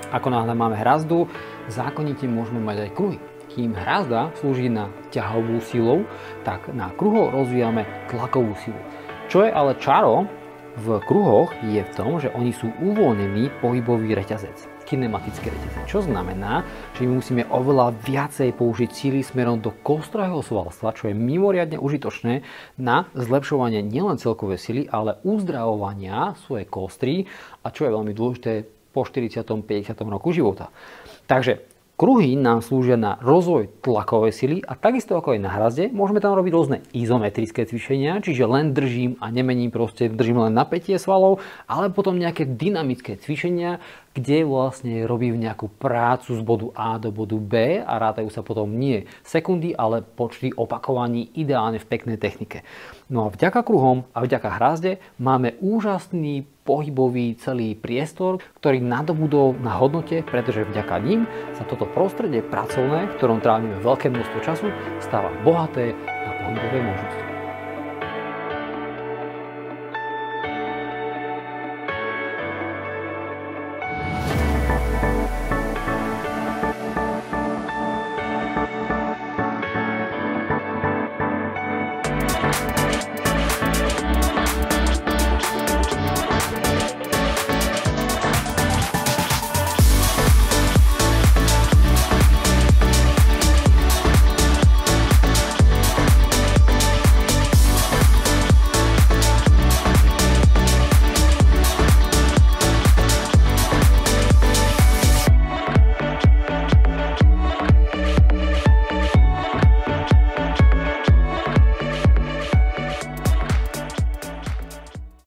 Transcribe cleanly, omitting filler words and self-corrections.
Ako náhle máme hrazdu, zákonite môžeme mať aj kruhy. Kým hrazda slúži na ťahovú silu, tak na kruhoch rozvíjame tlakovú silu. Čo je ale čaro v kruhoch je v tom, že oni sú uvoľnený pohybový reťazec, kinematický reťazec. Čo znamená, že my musíme oveľa viacej použiť síly smerom do kostrého svalstva, čo je mimoriadne užitočné na zlepšovanie nielen celkovej sily, ale uzdravovania svojej kostry a čo je veľmi dôležité po 40. 50. roku života. Takže kruhy nám slúžia na rozvoj tlakovej sily a takisto ako aj na hrazde môžeme tam robiť rôzne izometrické cvičenia, čiže len držím a nemením, proste držím len napätie svalov, ale potom nejaké dynamické cvičenia, kde vlastne robím nejakú prácu z bodu A do bodu B a rátajú sa potom nie sekundy, ale počty opakovaní ideálne v peknej technike. No a vďaka kruhom a vďaka hrazde máme úžasný pohybový celý priestor, ktorý nadobudol na hodnote, pretože vďaka ním sa toto prostredie pracovné, v ktorom trávime veľké množstvo času, stáva bohaté na pohybové možnosti.